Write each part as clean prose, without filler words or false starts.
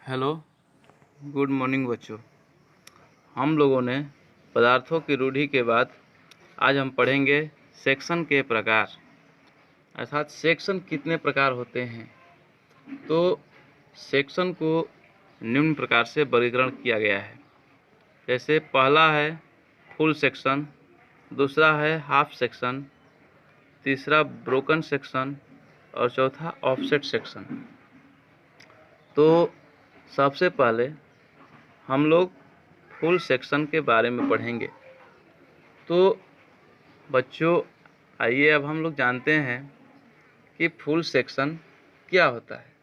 Hello, good morning बच्चों। हम लोगों ने पदार्थों की रूढ़ि के बाद आज हम पढ़ेंगे सेक्शन के प्रकार, अर्थात सेक्शन कितने प्रकार होते हैं। तो सेक्शन को निम्न प्रकार से वर्गीकरण किया गया है। जैसे पहला है फुल सेक्शन, दूसरा है हाफ सेक्शन, तीसरा ब्रोकन सेक्शन और चौथा ऑफसेट सेक्शन। तो सबसे पहले हम लोग फुल सेक्शन के बारे में पढ़ेंगे। तो बच्चों आइए अब हम लोग जानते हैं कि फुल सेक्शन क्या होता है।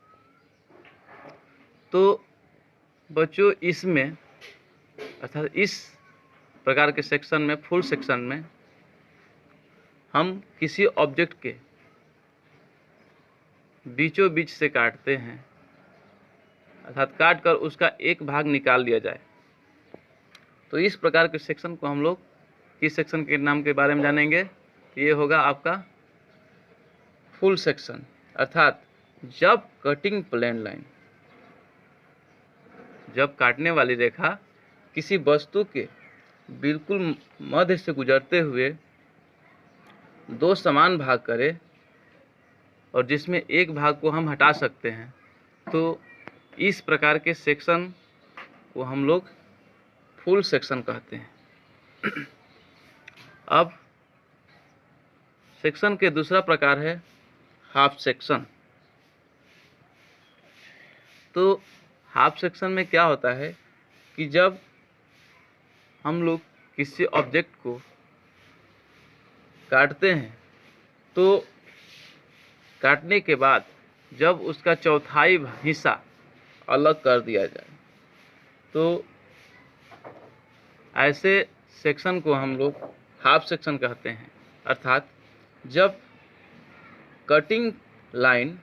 तो बच्चों इसमें अर्थात इस प्रकार के सेक्शन में, फुल सेक्शन में, हम किसी ऑब्जेक्ट के बीचों बीच से काटते हैं, अर्थात काट कर उसका एक भाग निकाल दिया जाए। तो इस प्रकार के सेक्शन को हम लोग किस सेक्शन के नाम के बारे में जानेंगे? ये होगा आपका फुल सेक्शन। अर्थात जब कटिंग प्लेन लाइन, जब काटने वाली रेखा किसी वस्तु के बिल्कुल मध्य से गुजरते हुए दो समान भाग करे और जिसमें एक भाग को हम हटा सकते हैं, तो इस प्रकार के सेक्शन को हम लोग फुल सेक्शन कहते हैं। अब सेक्शन के दूसरा प्रकार है हाफ सेक्शन। तो हाफ सेक्शन में क्या होता है कि जब हम लोग किसी ऑब्जेक्ट को काटते हैं, तो काटने के बाद जब उसका चौथाई हिस्सा अलग कर दिया जाए, तो ऐसे सेक्शन को हम लोग हाफ सेक्शन कहते हैं। अर्थात जब कटिंग लाइन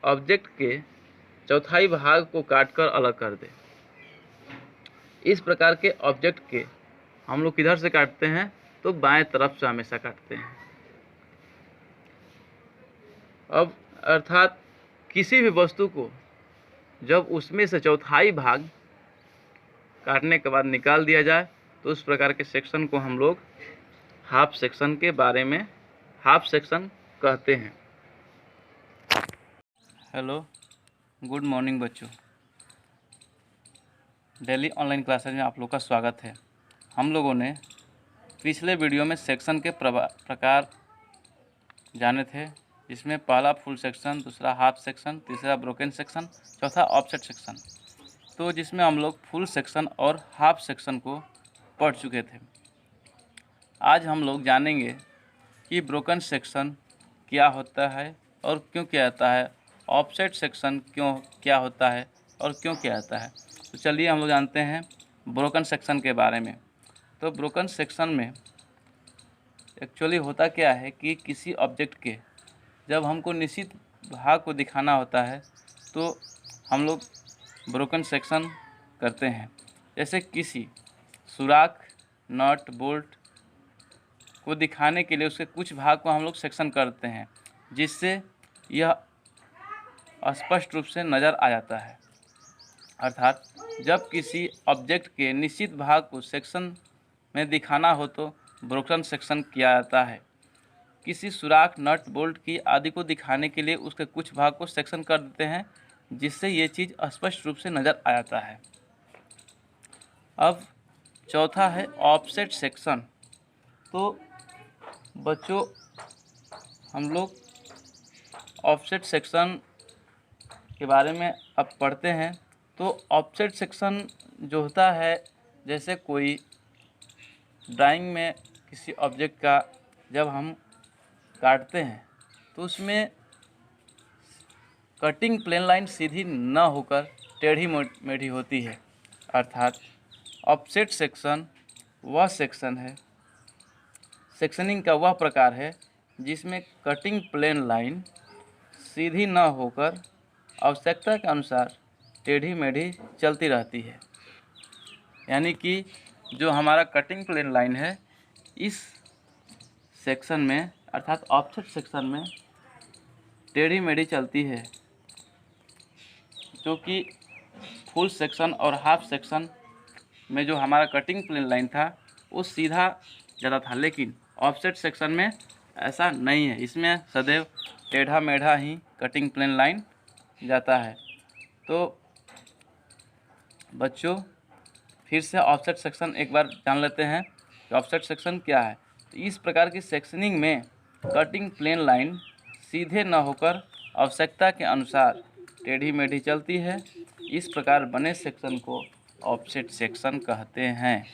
ऑब्जेक्ट के चौथाई भाग को काटकर अलग कर दे। इस प्रकार के ऑब्जेक्ट के हम लोग किधर से काटते हैं? तो बाएं तरफ से हमेशा काटते हैं। अब अर्थात किसी भी वस्तु को जब उसमें से चौथाई भाग काटने के बाद निकाल दिया जाए, तो उस प्रकार के सेक्शन को हम लोग हाफ सेक्शन के बारे में हाफ सेक्शन कहते हैं। हेलो, गुड मॉर्निंग बच्चों। डेली ऑनलाइन क्लासेज में आप लोग का स्वागत है। हम लोगों ने पिछले वीडियो में सेक्शन के प्रकार जाने थे, जिसमें पहला फुल सेक्शन, दूसरा हाफ सेक्शन, तीसरा ब्रोकन सेक्शन, चौथा ऑफसेट सेक्शन। तो जिसमें हम लोग फुल सेक्शन और हाफ सेक्शन को पढ़ चुके थे। आज हम लोग जानेंगे कि ब्रोकन सेक्शन क्या होता है और क्यों किया जाता है, ऑफसेट सेक्शन क्या होता है और क्यों किया जाता है। तो चलिए हम लोग जानते हैं ब्रोकन सेक्शन के बारे में। तो ब्रोकन सेक्शन में एक्चुअली होता क्या है कि किसी ऑब्जेक्ट के जब हमको निश्चित भाग को दिखाना होता है, तो हम लोग ब्रोकन सेक्शन करते हैं। जैसे किसी सुराख, नट, बोल्ट को दिखाने के लिए उसके कुछ भाग को हम लोग सेक्शन करते हैं, जिससे यह स्पष्ट रूप से नज़र आ जाता है। अर्थात जब किसी ऑब्जेक्ट के निश्चित भाग को सेक्शन में दिखाना हो, तो ब्रोकन सेक्शन किया जाता है। किसी सुराख, नट, बोल्ट की आदि को दिखाने के लिए उसके कुछ भाग को सेक्शन कर देते हैं, जिससे ये चीज़ स्पष्ट रूप से नज़र आ जाता है। अब चौथा है ऑफसेट सेक्शन। तो बच्चों हम लोग ऑफसेट सेक्शन के बारे में अब पढ़ते हैं। तो ऑफसेट सेक्शन जो होता है, जैसे कोई ड्राइंग में किसी ऑब्जेक्ट का जब हम काटते हैं, तो उसमें कटिंग प्लेन लाइन सीधी न होकर टेढ़ी मेढ़ी होती है। अर्थात ऑफसेट सेक्शन वह सेक्शन है, सेक्शनिंग का वह प्रकार है जिसमें कटिंग प्लेन लाइन सीधी न होकर आवश्यकता के अनुसार टेढ़ी मेढ़ी चलती रहती है। यानी कि जो हमारा कटिंग प्लेन लाइन है, इस सेक्शन में अर्थात ऑफसेट सेक्शन में टेढ़ी मेढ़ी चलती है, जो कि फुल सेक्शन और हाफ सेक्शन में जो हमारा कटिंग प्लेन लाइन था वो सीधा जाता था, लेकिन ऑफसेट सेक्शन में ऐसा नहीं है, इसमें सदैव टेढ़ा मेढ़ा ही कटिंग प्लेन लाइन जाता है। तो बच्चों फिर से ऑफसेट सेक्शन एक बार जान लेते हैं कि ऑफसेट सेक्शन क्या है। तो इस प्रकार की सेक्शनिंग में कटिंग प्लेन लाइन सीधे न होकर आवश्यकता के अनुसार टेढ़ी मेढ़ी चलती है। इस प्रकार बने सेक्शन को ऑफसेट सेक्शन कहते हैं।